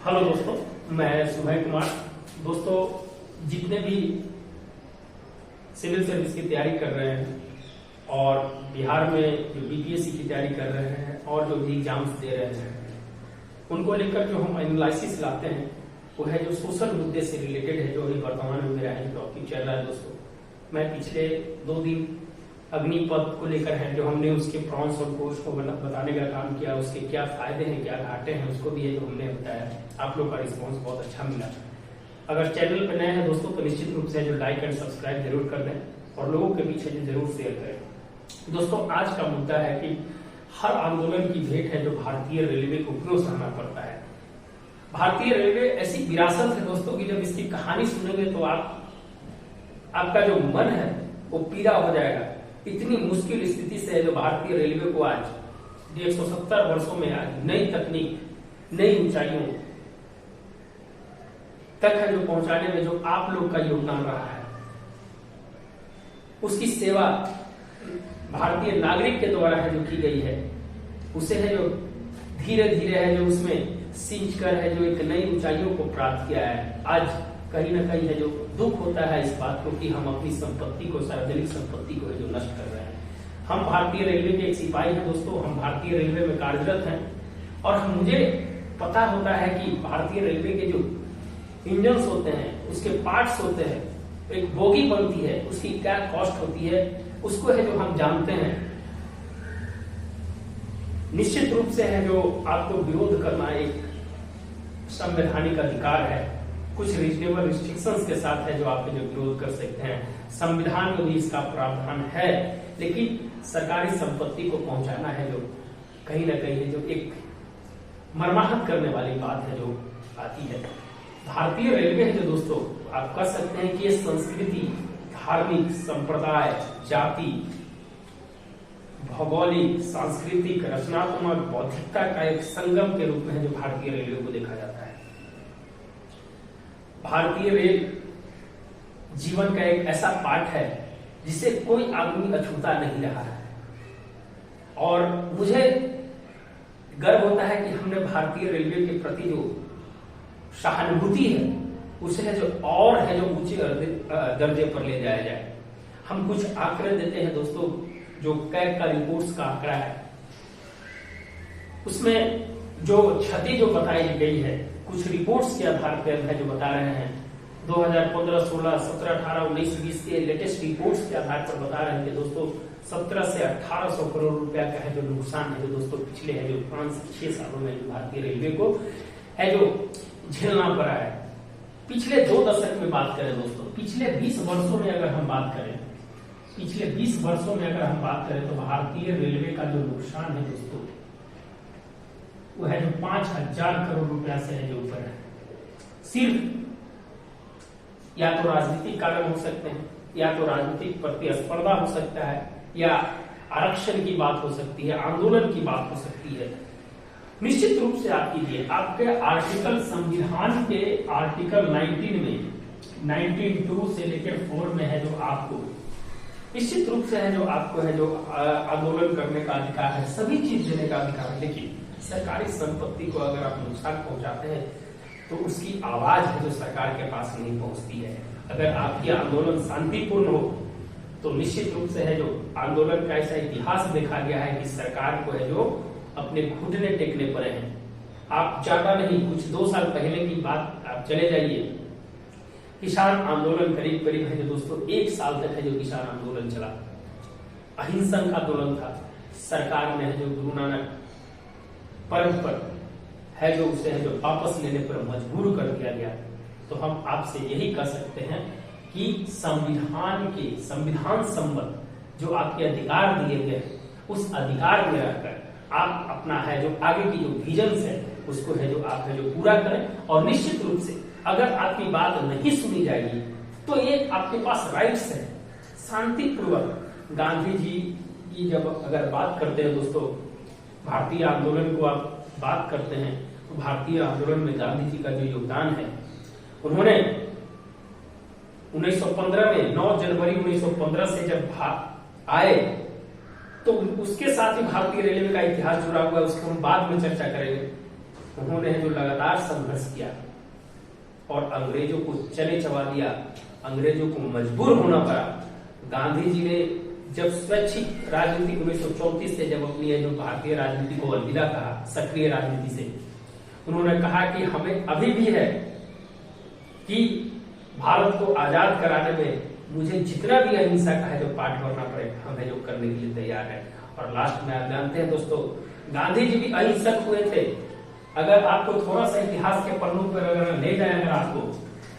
Hello दोस्तों, मैं सुभय कुमार। दोस्तों, जितने भी सिविल सर्विस की तैयारी कर रहे हैं और बिहार में जो बीपीएससी की तैयारी कर रहे हैं और जो भी एग्जाम्स दे रहे हैं, उनको लेकर जो हम एनालिसिस लाते हैं वो है जो सोशल मुद्दे से रिलेटेड है, जो अभी वर्तमान में मेरा टॉपिक चल रहा है। दोस्तों, मैं पिछले 2 दिन अग्निपथ को लेकर है जो हमने उसके प्रॉन्स और कोर्स को बताने का काम किया, उसके क्या फायदे हैं क्या घाटे हैं उसको भी है जो हमने बताया। आप लोग का रिस्पॉन्स बहुत अच्छा मिला। अगर चैनल पर नए हैं दोस्तों तो निश्चित रूप से जो लाइक एंड सब्सक्राइब जरूर कर दें और लोगों के पीछे जो जरूर शेयर करें। दोस्तों, आज का मुद्दा है कि हर आंदोलन की भेंट है जो भारतीय रेलवे को क्यों सहना पड़ता है। भारतीय रेलवे ऐसी विरासत है दोस्तों की जब इसकी कहानी सुनेंगे तो आपका जो मन है वो पीड़ा हो जाएगा। इतनी मुश्किल स्थिति से है जो भारतीय रेलवे को आज 170 वर्षों में आज नई तकनीक, नई ऊंचाइयों तक है जो पहुंचाने में जो आप लोग का योगदान रहा है, उसकी सेवा भारतीय नागरिक के द्वारा है जो की गई है, उसे है जो धीरे धीरे है जो उसमें सींच कर है जो एक नई ऊंचाइयों को प्राप्त किया है। आज कहीं ना कहीं है जो दुख होता है इस बात को कि हम अपनी संपत्ति को, सार्वजनिक संपत्ति को है जो नष्ट कर रहे हैं। हम भारतीय रेलवे के एक सिपाही हैं दोस्तों, हम भारतीय रेलवे में कार्यरत हैं और मुझे पता होता है कि भारतीय रेलवे के जो इंजन्स होते हैं, उसके पार्ट्स होते हैं, एक बोगी बनती है, उसकी क्या कॉस्ट होती है, उसको है जो हम जानते हैं। निश्चित रूप से है जो आपको विरोध करना एक संवैधानिक अधिकार है। कुछ रीजनेबल रिस्ट्रिक्शंस के साथ है जो आप जो विरोध कर सकते हैं। संविधान में भी इसका प्रावधान है, लेकिन सरकारी संपत्ति को पहुंचाना है जो कहीं ना कहीं जो एक मर्माहत करने वाली बात है जो आती है। भारतीय रेलवे है जो दोस्तों आप कह सकते हैं कि ये संस्कृति, धार्मिक, संप्रदाय, जाति, भौगोलिक, सांस्कृतिक, रचनात्मक, बौद्धिकता का एक संगम के रूप में है जो भारतीय रेलवे को देखा जाता है। भारतीय रेल जीवन का एक ऐसा पार्ट है जिसे कोई आदमी अछूता नहीं रहा है और मुझे गर्व होता है कि हमने भारतीय रेलवे के प्रति जो सहानुभूति है उसे है जो और है जो ऊंचे दर्जे पर ले जाया जाए। हम कुछ आंकड़े देते हैं दोस्तों, जो कैग का रिपोर्ट्स का आंकड़ा है, उसमें जो क्षति जो बताई गई है कुछ रिपोर्ट्स के आधार पर है जो बता रहे हैं 2015, 16, 17, 18, 19, 20 के लेटेस्ट रिपोर्ट्स के आधार पर बता रहे हैं दोस्तों 17 से 1800 करोड़ रुपया का है जो नुकसान है जो दोस्तों पिछले है जो 5 से 6 सालों में भारतीय रेलवे को है जो झेलना पड़ा है। पिछले 2 दशक में बात करें दोस्तों, पिछले 20 वर्षों में अगर हम बात करें, पिछले 20 वर्षों में अगर हम बात करें तो भारतीय रेलवे का जो नुकसान है दोस्तों वो है जो 5000 करोड़ रुपया से है जो ऊपर है। सिर्फ या तो राजनीतिक कारण हो सकते हैं, या तो राजनीतिक प्रतिस्पर्धा हो सकता है, या आरक्षण की बात हो सकती है, आंदोलन की बात हो सकती है। निश्चित रूप से आप कीजिए, आपके आर्टिकल, संविधान के आर्टिकल 19 में 19(2) से लेकर 4 में है जो आपको निश्चित रूप से है जो आपको है जो आंदोलन करने का अधिकार है, सभी चीज देने का अधिकार है। लेकिन सरकारी संपत्ति को अगर आप नुकसान पहुंचाते हैं तो उसकी आवाज है जो सरकार के पास नहीं पहुंचती है। अगर आपकी आंदोलन शांतिपूर्ण हो तो निश्चित रूप से है जो आंदोलन का ऐसा इतिहास देखा गया है कि सरकार को है जो अपने घुटने टेकने पड़े हैं। आप ज्यादा नहीं, कुछ 2 साल पहले की बात आप चले जाइए, किसान आंदोलन करीब करीब है जो दोस्तों 1 साल तक है जो किसान आंदोलन चला, अहिंसक आंदोलन था। सरकार ने है जो गुरु नानक पर्व पर है जो उसे है जो वापस लेने पर मजबूर कर दिया गया। तो हम आपसे यही कह सकते हैं कि संविधान संबद्ध जो आपके अधिकार दिए गए उस अधिकार में रहकर आप अपना है जो आगे की जो विजन है उसको है जो आप है जो पूरा करें। और निश्चित रूप से अगर आपकी बात नहीं सुनी जाएगी तो ये आपके पास राइट्स है। शांतिपूर्वक गांधी जी की जब अगर बात करते हैं दोस्तों, भारतीय आंदोलन को आप बात करते हैं तो भारतीय आंदोलन में गांधी जी का जो योगदान है, उन्होंने 1915 में 9 जनवरी 1915 से जब आए तो उसके साथ ही भारतीय रेलवे का इतिहास जुड़ा हुआ है, उसको हम बाद में चर्चा करेंगे। उन्होंने जो लगातार संघर्ष किया और अंग्रेजों को चले चबा दिया, अंग्रेजों को मजबूर होना पड़ा। गांधी जी ने जब स्वैच्छिक राजनीति 1934 से जब अपनी जो भारतीय राजनीति को अलविदा कहा, सक्रिय राजनीति से, उन्होंने कहा कि हमें अभी भी है कि भारत को आजाद कराने में मुझे जितना भी अहिंसा का है जो पाठ करना पड़े, हम है जो करने के लिए तैयार है। और लास्ट में आप जानते हैं दोस्तों, गांधी जी भी अहिंसक हुए थे। अगर आपको थोड़ा सा इतिहास के पन्नों पर अगर ले जाए अगर आपको,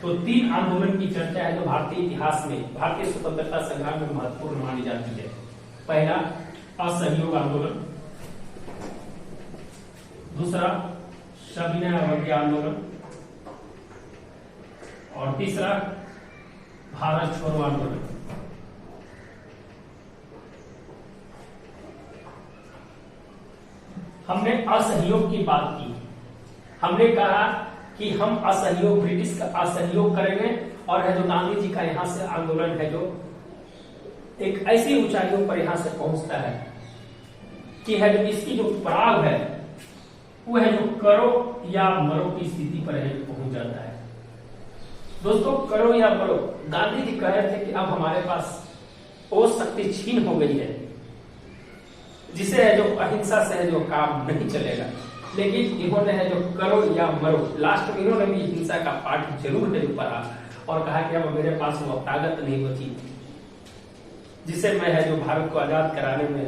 तो 3 आंदोलन की चर्चा है जो भारतीय इतिहास में, भारतीय स्वतंत्रता संग्राम में महत्वपूर्ण मानी जाती है। पहला असहयोग आंदोलन, दूसरा सविनय अवज्ञा आंदोलन, और तीसरा भारत छोड़ो आंदोलन। हमने असहयोग की बात की, हमने कहा कि हम असहयोग, ब्रिटिश का असहयोग करेंगे, और है जो गांधी जी का यहां से आंदोलन है जो एक ऐसी ऊंचाइयों पर यहां से पहुंचता है कि है जो इसकी जो पड़ाव है वो है जो करो या मरो की स्थिति पर है पहुंच जाता है। दोस्तों, करो या मरो, गांधी जी कह रहे थे कि अब हमारे पास वो शक्ति छीन हो गई है जिसे है जो अहिंसा से है जो काम नहीं चलेगा, लेकिन इन्होंने है जो करो या मरो, लास्ट में इन्होंने भी हिंसा का पाठ जरूर है पढ़ा और कहा कि अब मेरे पास वो ताकत नहीं बची जिसे मैं है जो भारत को आजाद कराने में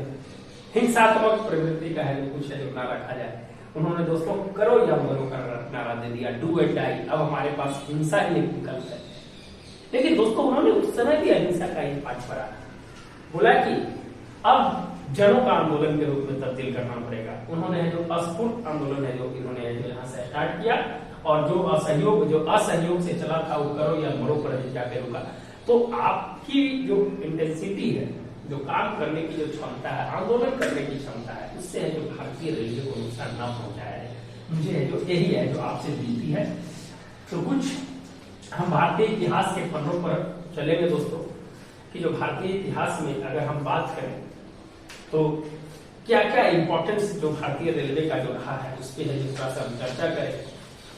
हिंसात्मक प्रवृत्ति का है जो कुछ है जो ना रखा जाए। उन्होंने दोस्तों करो या मरो का नारा दे दिया, डू एंड डाई, अब हमारे पास हिंसा ही एक विकल्प है। लेकिन दोस्तों उन्होंने उस समय भी अहिंसा का ही पाठ पढ़ा, बोला कि अब जनों का आंदोलन के रूप में तब्दील करना पड़ेगा। उन्होंने जो अस्फुट आंदोलन है जो इन्होंने यहाँ से स्टार्ट किया, और जो असहयोग से चला था वो करो या मरो पर जाके रुका। तो आपकी जो इंटेंसिटी है, जो काम करने की जो क्षमता है, आंदोलन करने की क्षमता है, उससे है जो भारतीय रेलवे को नुकसान ना पहुंचाया है। मुझे है जो यही है जो आपसे विनती है। तो कुछ हम भारतीय इतिहास के पन्नों पर चलेंगे दोस्तों, कि जो भारतीय इतिहास में अगर हम बात करें तो क्या क्या इंपॉर्टेंस जो भारतीय रेलवे का जो रहा है उस पर थोड़ा सा हम चर्चा करें।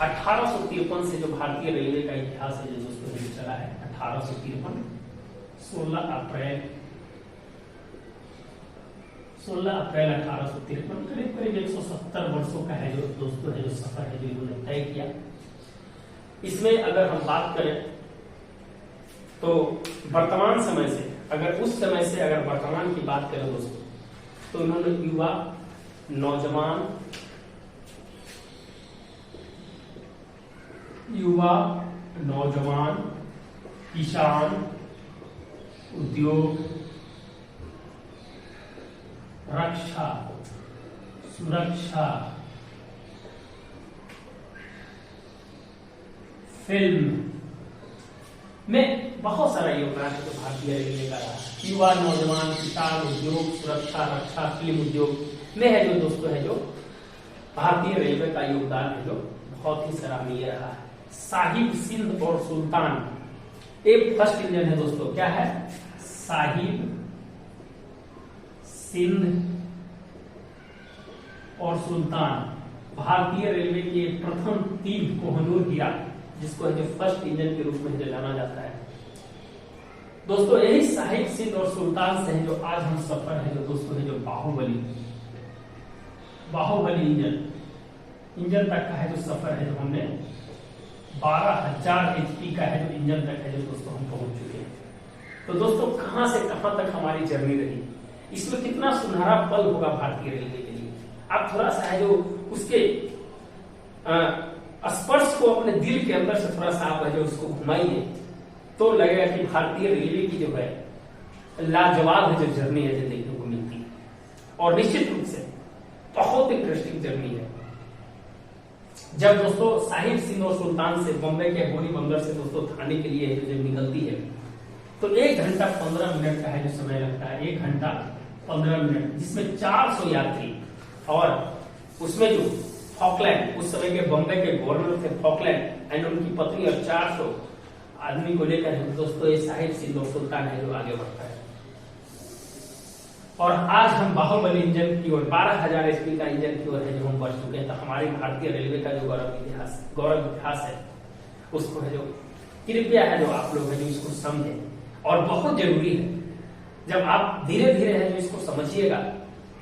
1853 से जो भारतीय रेलवे का इतिहास है जो दोस्तों चला है, 1853 16 अप्रैल 1853, करीब करीब 170 वर्षों का है जो दोस्तों है जो सफर है जो इन्होंने तय किया। इसमें अगर हम बात करें तो वर्तमान समय से, अगर उस समय से अगर वर्तमान की बात करें दोस्तों, तो इन्होंने युवा, नौजवान, किसान, उद्योग, रक्षा, सुरक्षा, फिल्म में बहुत सारा योगदान है जो भारतीय रेलवे का रहा। युवा, नौजवान, किसान, उद्योग, सुरक्षा, रक्षा, फिल्म उद्योग में है जो दोस्तों है जो भारतीय रेलवे का योगदान है जो बहुत ही सराहनीय रहा है। साहिब, सिंध और सुल्तान, एक फर्स्ट इंजन है दोस्तों, क्या है? साहिब, सिंध और सुल्तान, भारतीय रेलवे के प्रथम 3 कोहिनूर हीरा, जिसको है जो फर्स्ट इंजन के रूप में जाना जाता है। दोस्तों यही साहिब, सिंध और सुल्तान से है जो आज हम सफर है जो दोस्तों है जो बाहुबली इंजन तक का है जो सफर है जो हमने 12,000 HP का है जो इंजन तक है जो दोस्तों हम पहुंच चुके हैं। तो दोस्तों कहां से कहां तक हमारी जर्नी रही, इसमें कितना सुनहरा पल होगा भारतीय रेलवे के लिए। आप थोड़ा सा है जो उसके स्पर्श को अपने दिल के अंदर से थोड़ा सा आप है जो उसको घुमाइए तो लगेगा कि भारतीय रेलवे की जो है लाजवाब है जो जर्नी है जो देखने को मिलती है, और निश्चित रूप से बहुत इंटरेस्टिंग जर्नी है। जब दोस्तों साहिब, सिंध और सुल्तान से बॉम्बे के बोरी बंदर से दोस्तों थाने के लिए जब निकलती है तो 1 घंटा 15 मिनट का है जो समय लगता है, 1 घंटा 15 मिनट, जिसमें 400 यात्री और उसमें जो फॉकलैंड, उस समय के बॉम्बे के गवर्नर थे फॉकलैंड एंड उनकी पत्नी और 400 आदमी को लेकर दोस्तों ये साहिब, सिंध और सुल्तान है जो आगे बढ़ता है। और आज हम बाहुबली इंजन की ओर 12,000 HP का इंजन की ओर है जो हम बढ़ चुके हैं। तो हमारी भारतीय रेलवे का जो गौरव इतिहास है उसको है जो कृपया है जो आप लोग है जो इसको समझे, और बहुत जरूरी है। जब आप धीरे धीरे है जो इसको समझिएगा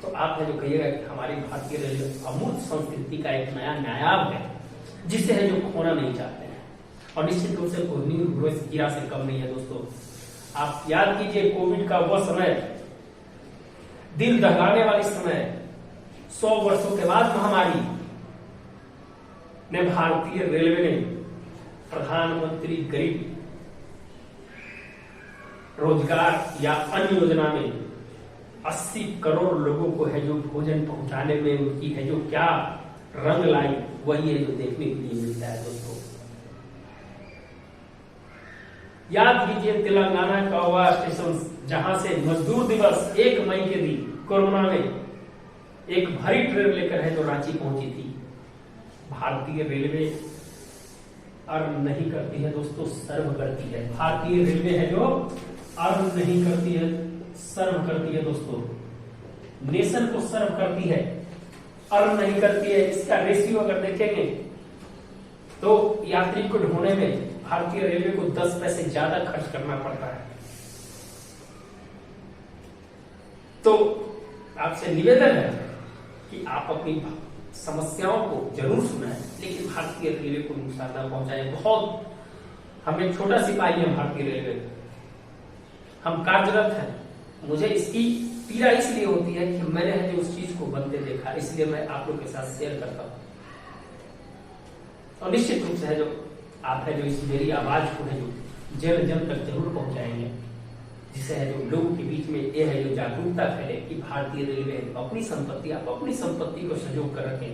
तो आप है जो कहिएगा कि हमारी भारतीय रेलवे अमूर्त संस्कृति का एक नया नायाब है जिसे है जो खोना नहीं चाहते हैं, और निश्चित रूप से कोहिनूर हीरा से कम नहीं है। दोस्तों आप याद कीजिए कोविड का वह समय, दिल दहलाने वाली समय, 100 वर्षों के बाद महामारी ने भारतीय रेलवे ने प्रधानमंत्री गरीब रोजगार या अन्य योजना में 80 करोड़ लोगों को है जो भोजन पहुंचाने में उनकी है जो क्या रंग लाई, वही है जो देखने के लिए मिलता है। दोस्तों याद कीजिए तेलंगाना का वह स्टेशन जहां से मजदूर दिवस 1 मई के दिन कोरोना में एक भरी ट्रेन लेकर है जो रांची पहुंची थी। भारतीय रेलवे अर्न नहीं करती है दोस्तों, सर्व करती है। भारतीय रेलवे है जो अर्न नहीं करती है, सर्व करती है। दोस्तों नेशन को सर्व करती है, अर्न नहीं करती है। इसका रेशियो अगर देखेंगे तो यात्री को ढोने में भारतीय रेलवे को 10 पैसे ज्यादा खर्च करना पड़ता है। तो आपसे निवेदन है कि आप अपनी समस्याओं को जरूर सुनाएं, लेकिन भारतीय रेलवे को नुकसान न पहुंचाएं। बहुत हमें छोटा सिपाही है भारतीय रेलवे, हम कार्यरत हैं। मुझे इसकी पीड़ा इसलिए होती है कि मैंने है जो उस चीज को बनते देखा, इसलिए मैं आप लोग के साथ शेयर करता हूं। और निश्चित रूप से है जो आप है जो इस मेरी आवाज को है जो जन जन तक जरूर पहुंचाएंगे, जिससे है जो लोगों के बीच में ये है जो जागरूकता फैले कि भारतीय रेलवे अपनी संपत्ति, आप अपनी संपत्ति को संजो कर रखें।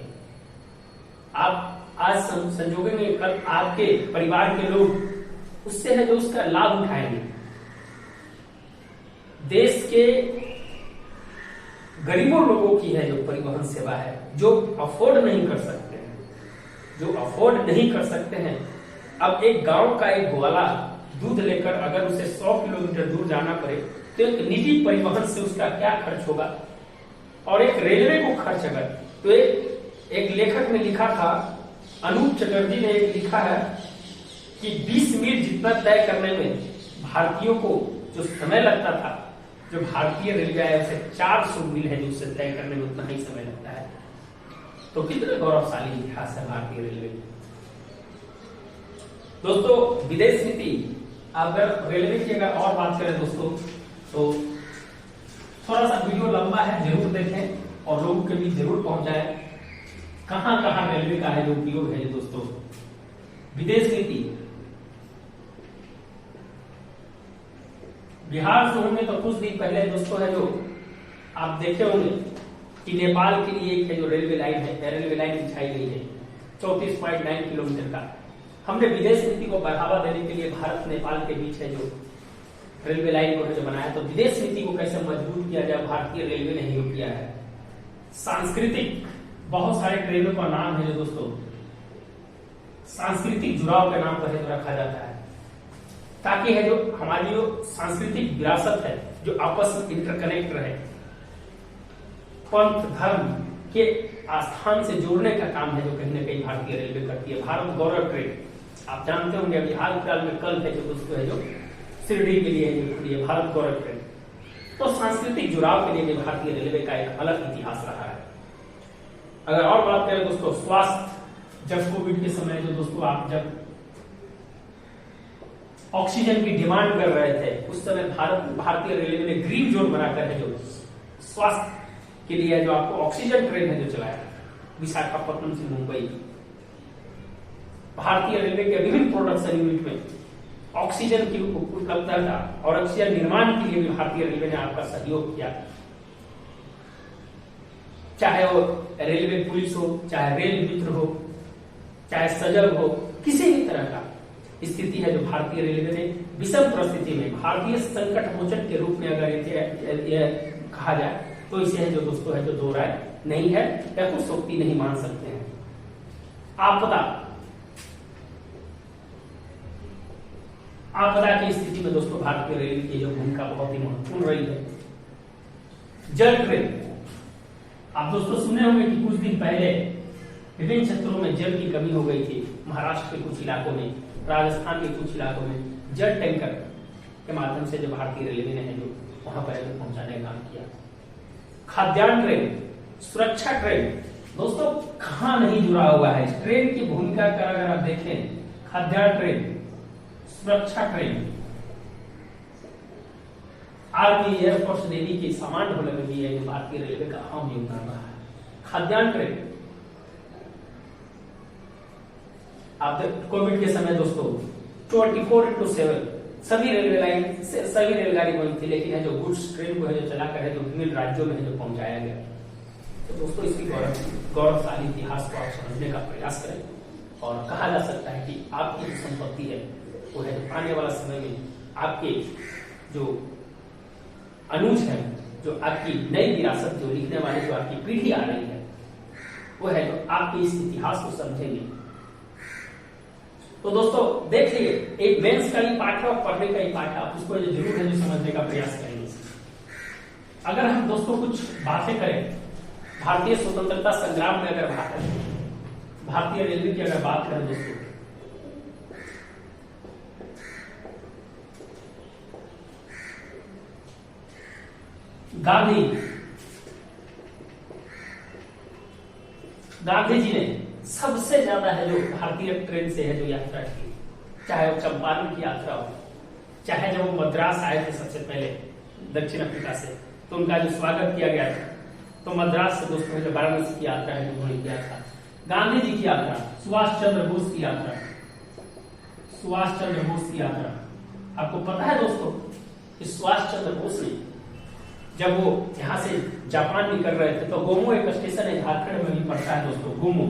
आप आज संजोगेंगे, कल आपके परिवार के लोग उससे है जो उसका लाभ उठाएंगे। देश के गरीबों लोगों की है जो परिवहन सेवा है, जो अफोर्ड नहीं कर सकते हैं, जो अफोर्ड नहीं कर सकते हैं। अब एक गांव का एक ग्वाला दूध लेकर अगर उसे 100 किलोमीटर दूर जाना पड़े तो एक निजी परिवहन से उसका क्या खर्च होगा, और एक रेलवे को खर्च अगर, तो एक लेखक ने लिखा था, अनूप चटर्जी ने एक लिखा है कि 20 मील जितना तय करने में भारतीयों को जो समय लगता था, जो भारतीय रेलवे है उसे 400 मील है जो उसे तय करने में उतना ही समय लगता है। तो कितना गौरवशाली इतिहास है भारतीय रेलवे। दोस्तों विदेश नीति, अगर रेलवे की अगर और बात करें दोस्तों तो थोड़ा सा वीडियो लंबा है, जरूर देखें और लोगों के बीच जरूर पहुंचाएं कहां कहां रेलवे का है जो उपयोग है। दोस्तों विदेश नीति, बिहार से होंगे तो कुछ दिन पहले दोस्तों है जो आप देखे होंगे कि नेपाल के लिए एक है जो रेलवे लाइन है, रेलवे लाइन बिछाई गई है 34.9 किलोमीटर का। हमने विदेश नीति को बढ़ावा देने के लिए भारत नेपाल के बीच है जो रेलवे लाइन को है जो बनाया। तो विदेश नीति को कैसे मजबूत किया जाए, भारतीय रेलवे ने ही किया है। सांस्कृतिक, बहुत सारे ट्रेनों का नाम है जो दोस्तों सांस्कृतिक जुड़ाव के नाम पर है जो रखा जाता है, ताकि है जो हमारी जो सांस्कृतिक विरासत है जो आपस में इंटरकनेक्ट रहे। पंथ धर्म के आस्थान से जोड़ने का काम है जो कहीं ना कहीं भारतीय रेलवे करती है। भारत गौरव ट्रेन आप जानते होंगे, अभी हाल फिलहाल में कल है जो दोस्तों है जो शिरडी के लिए है भारत गौरव ट्रेन। तो सांस्कृतिक जुड़ाव के लिए भी भारतीय रेलवे का एक अलग इतिहास रहा है। अगर और बात करें दोस्तों स्वास्थ्य, जब कोविड के समय जो दोस्तों आप जब ऑक्सीजन की डिमांड कर रहे थे, उस समय भारतीय रेलवे ने ग्रीन जोन बनाकर है जो स्वास्थ्य के लिए जो आपको ऑक्सीजन ट्रेन है जो चलाया विशाखापट्टनम से मुंबई। भारतीय रेलवे के विभिन्न प्रोडक्शन यूनिट में ऑक्सीजन की उपलब्धता और ऑक्सीजन निर्माण के लिए भी भारतीय रेलवे ने आपका सहयोग किया। चाहे वो रेलवे पुलिस हो, चाहे रेल मित्र हो, चाहे सजल हो, किसी भी तरह का स्थिति है जो भारतीय रेलवे ने विषम परिस्थिति में भारतीय संकट मोचन के रूप में अगर यह कहा जाए तो इसे है जो दोस्तों है जो दो राय नहीं है या कुछ सोक्ति नहीं मान सकते हैं। आपदा की स्थिति में दोस्तों भारतीय रेलवे की जो भूमिका बहुत ही महत्वपूर्ण रही है। जल ट्रेन। आप दोस्तों सुने होंगे कि कुछ दिन पहले विभिन्न क्षेत्रों में जल की कमी हो गई थी। महाराष्ट्र के कुछ इलाकों में, राजस्थान के कुछ इलाकों में जल टैंकर के माध्यम से जो भारतीय रेलवे ने है जो वहां पर पहुंचाने का काम किया। खाद्यान्न ट्रेन, सुरक्षा ट्रेन, दोस्तों कहां नहीं जुड़ा हुआ है इस ट्रेन की भूमिका का अगर आप देखें। खाद्यान्न ट्रेन, सुरक्षा ट्रेन, आर्मी, एयरफोर्स, नेवी के सामान ढोने में भी है भारतीय रेलवे का अहम योगदान रहा है। खाद्यान्न ट्रेन, आप कोविड के समय दोस्तों 24/7 सभी रेलवे लाइन से सभी रेलगाड़ी बंद थी, लेकिन है जो गुड्स ट्रेन को है जो चलाकर है जो विभिन्न राज्यों में है जो पहुंचाया गया। तो दोस्तों इसकी गौरवशाली इतिहास को आप समझने का प्रयास करें और कहा जा सकता है कि आपकी जो संपत्ति है वो है आने वाला समय में आपके जो अनुज है, जो आपकी नई विरासत जो लिखने वाले जो आपकी पीढ़ी आ रही है वो है जो आपके इस इतिहास को समझेंगे। तो दोस्तों देख लिए एक मेंस का ही पाठ है और पढ़ने का ही पाठ है, आप उसको जरूर है जो समझने का प्रयास करेंगे। अगर हम दोस्तों कुछ बातें करें भारतीय स्वतंत्रता संग्राम में, अगर बात करें भारतीय रेलवे की अगर बात करें दोस्तों, गांधी जी ने सबसे ज्यादा है जो भारतीय ट्रेन से है जो यात्रा की, चाहे वो चंपारण की यात्रा हो, चाहे जब वो मद्रास आए थे सबसे पहले दक्षिण अफ्रीका से, तो उनका जो स्वागत किया गया था, तो मद्रास से दोस्तों जो वाराणसी की यात्रा है जो उन्होंने किया था। गांधी जी की यात्रा, सुभाष चंद्र बोस की यात्रा, सुभाष चंद्र बोस की यात्रा, आपको पता है दोस्तों कि सुभाष चंद्र बोस ने जब वो यहाँ से जापान निकल रहे थे तो गोमो एक स्टेशन है झारखंड में भी पड़ता है दोस्तों, गोमो,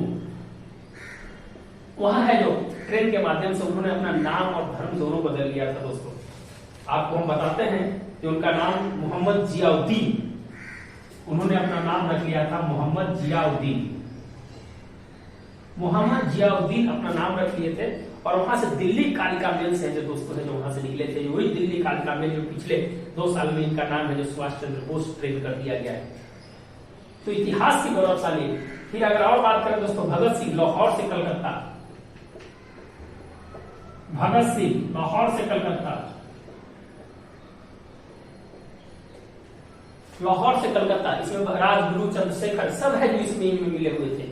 वहां है जो ट्रेन के माध्यम से उन्होंने अपना नाम और धर्म दोनों बदल लिया था दोस्तों। आपको हम बताते हैं कि उनका नाम मोहम्मद जियाउद्दीन, उन्होंने अपना नाम रख लिया था मोहम्मद जियाउद्दीन। मोहम्मद जियाउद्दीन अपना नाम रख लिए थे और वहां से दिल्ली कालिका मेल से जो दोस्तों है जो वहां से निकले थे, वही दिल्ली कालिका मेल जो पिछले 2 साल में इनका नाम है जो सुभाष चंद्र बोस ट्रेन कर दिया गया है। तो इतिहास की गौरवशाली। फिर अगर और बात करें दोस्तों भगत सिंह, लाहौर से कलकत्ता, भगत सिंह लाहौर से कलकत्ता, लाहौर से कलकत्ता, इसमें राजगुरु चंद्रशेखर सब है जो इसमें इनमें मिले हुए थे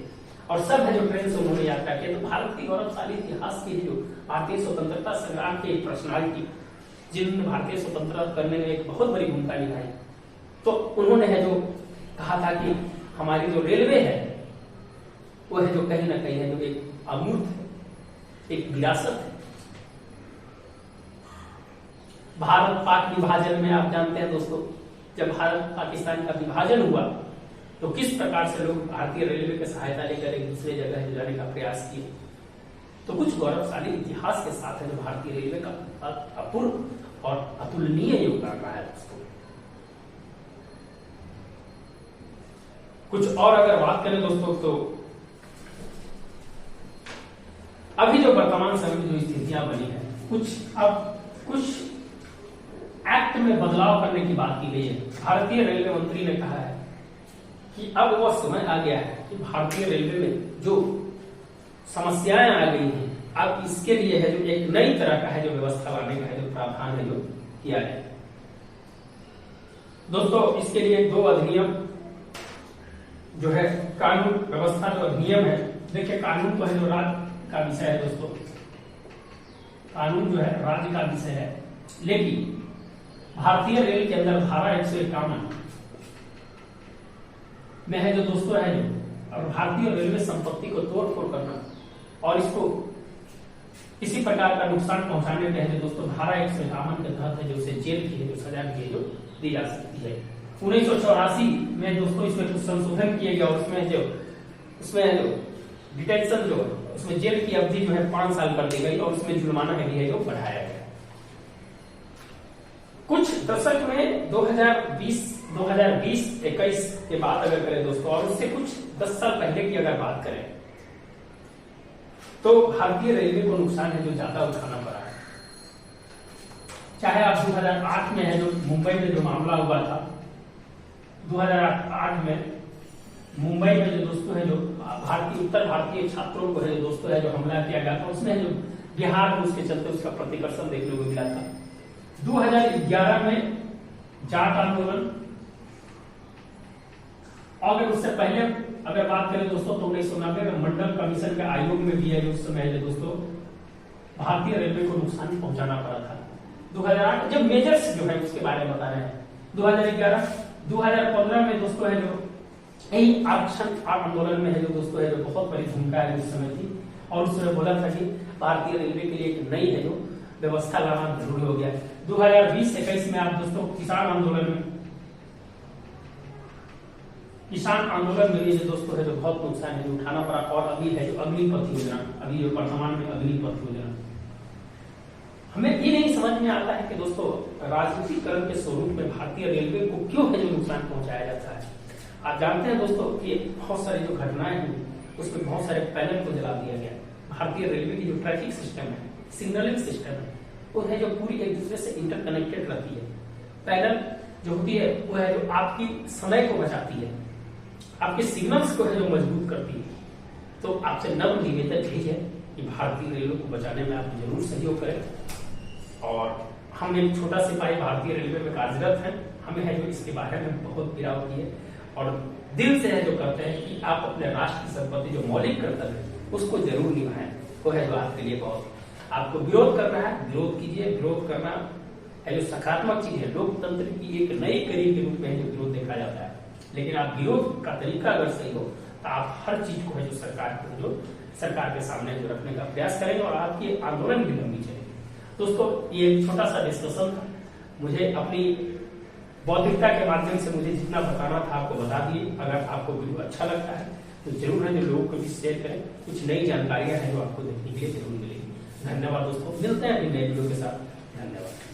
और सब है जो ट्रेन से उन्होंने यात्रा की। तो भारत की गौरवशाली इतिहास की जो भारतीय स्वतंत्रता संग्राम की एक पर्सनालिटी जिन्होंने भारतीय स्वतंत्रता करने में एक बहुत बड़ी भूमिका निभाई, तो उन्होंने है जो कहा था कि हमारी जो रेलवे है वो है जो कहीं ना कहीं है जो एक अमूर्त एक विरासत है। भारत पाक विभाजन में आप जानते हैं दोस्तों, जब भारत पाकिस्तान का विभाजन हुआ तो किस प्रकार से लोग भारतीय रेलवे की सहायता लेकर एक दूसरे जगह जाने का प्रयास किए। तो कुछ गौरवशाली इतिहास के साथ है जो भारतीय रेलवे का अपूर्व और अतुलनीय योगदान रहा है दोस्तों। कुछ और अगर बात करें दोस्तों तो अभी जो वर्तमान समय में जो स्थितियां बनी है, कुछ एक्ट में बदलाव करने की बात की गई है। भारतीय रेलवे मंत्री ने कहा है कि अब वह समय आ गया है कि भारतीय रेलवे में जो समस्याएं आ गई हैं, अब इसके लिए है जो एक नई तरह का है जो व्यवस्था लाने का है जो प्रावधान है जो किया है दोस्तों। इसके लिए 2 अधिनियम जो है कानून व्यवस्था जो अधिनियम है, देखिए कानून तो है जो राज्य का विषय है दोस्तों, कानून जो है राज्य का विषय है, लेकिन भारतीय रेल के अंदर धारा 151 में है जो दोस्तों है जो और भारतीय रेलवे संपत्ति को तोड़फोड़ करना और इसको किसी प्रकार का नुकसान पहुंचाने पे है जो दोस्तों धारा 151 के तहत है जो उसे जेल की है जो सजा भी है जो दी जा सकती है। 1984 में दोस्तों इसमें कुछ संशोधन किए गए और उसमें जो डिटेंशन जो उसमें जेल की अवधि जो है 5 साल कर दी गई और उसमें जुर्माना भी है जो बढ़ाया गया। कुछ दशक में 2020-21 के बाद अगर करें दोस्तों और उससे कुछ 10 साल पहले की अगर बात करें तो भारतीय रेलवे को नुकसान है जो ज्यादा उठाना पड़ा है। चाहे आप 2008 में है जो मुंबई में जो मामला हुआ था 2008 में मुंबई में जो दोस्तों है जो उत्तर भारतीय छात्रों को है जो दोस्तों है जो हमला किया गया था, उसमें जो बिहार में उसके चलते उसका प्रतिकर्षण देखने को मिला था। 2011 में जाट आंदोलन, और उससे पहले अगर बात करें दोस्तों तो 1990 में मंडल कमीशन के आयोग में भी है जो उस समय दोस्तों भारतीय रेलवे को नुकसान पहुंचाना पड़ा था। 2008 जब मेजर्स जो है उसके बारे में बता रहे हैं। 2015 में दोस्तों है जो यही आरक्षण आंदोलन में है जो दोस्तों है जो बहुत बड़ी भूमिका है उस समय थी, और उस समय बोला था कि भारतीय रेलवे के लिए एक नई है जो व्यवस्था लाना जरूरी हो गया। 2020-21 में आप दोस्तों किसान आंदोलन में ये दोस्तों है जो बहुत नुकसान है जो उठाना पड़ा, और अभी है जो अग्निपथ योजना, अभी जो वर्तमान में अग्निपथ योजना, हमें ये नहीं समझ में आता है कि दोस्तों राजनीतिकरण के स्वरूप में भारतीय रेलवे को क्यों है जो नुकसान पहुंचाया जाता है। आप जानते हैं दोस्तों कि बहुत सारी जो घटनाएं हुई उसमें बहुत सारे पैनल को जला दिया गया। भारतीय रेलवे की जो ट्रैफिक सिस्टम है, सिग्नलिंग सिस्टम है, वो है जो पूरी एक दूसरे से इंटरकनेक्टेड रहती है। पैनल जो होती है वो है जो आपकी समय को बचाती है, आपके सिग्नल्स को है जो मजबूत करती है। तो आपसे नम्र निवेदन यही है कि भारतीय रेलवे को बचाने में आप जरूर सहयोग करें, और हम एक छोटा सिपाही भारतीय रेलवे में कार्यरत हैं, हमें है जो इसके बारे में बहुत पीड़ा होती है, और दिल से है जो करते हैं कि आप अपने राष्ट्र की संपत्ति जो मौलिक कर्तव्य है उसको जरूर निभाएं। वो है जो आपके लिए बहुत, आपको विरोध करना है विरोध कीजिए, विरोध करना है जो सकारात्मक चीज है, लोकतंत्र की एक नई कड़ी के रूप में जो विरोध देखा जाता है। लेकिन आप विरोध का तरीका अगर सही हो तो आप हर चीज को है जो सरकार के सामने जो रखने का प्रयास करेंगे, और आपकी आंदोलन भी लंबी चलेगी। दोस्तों ये एक छोटा सा डिस्कशन था, मुझे अपनी बौद्धिकता के माध्यम से मुझे जितना बताना था आपको बता दिए। अगर आपको वीडियो अच्छा लगता है तो जरूर है जो लोगों को भी शेयर करें, कुछ नई जानकारियां हैं जो आपको देखने के लिए जरूर मिलेगी। धन्यवाद दोस्तों, मिलते हैं अभी नए वीडियो के साथ। धन्यवाद।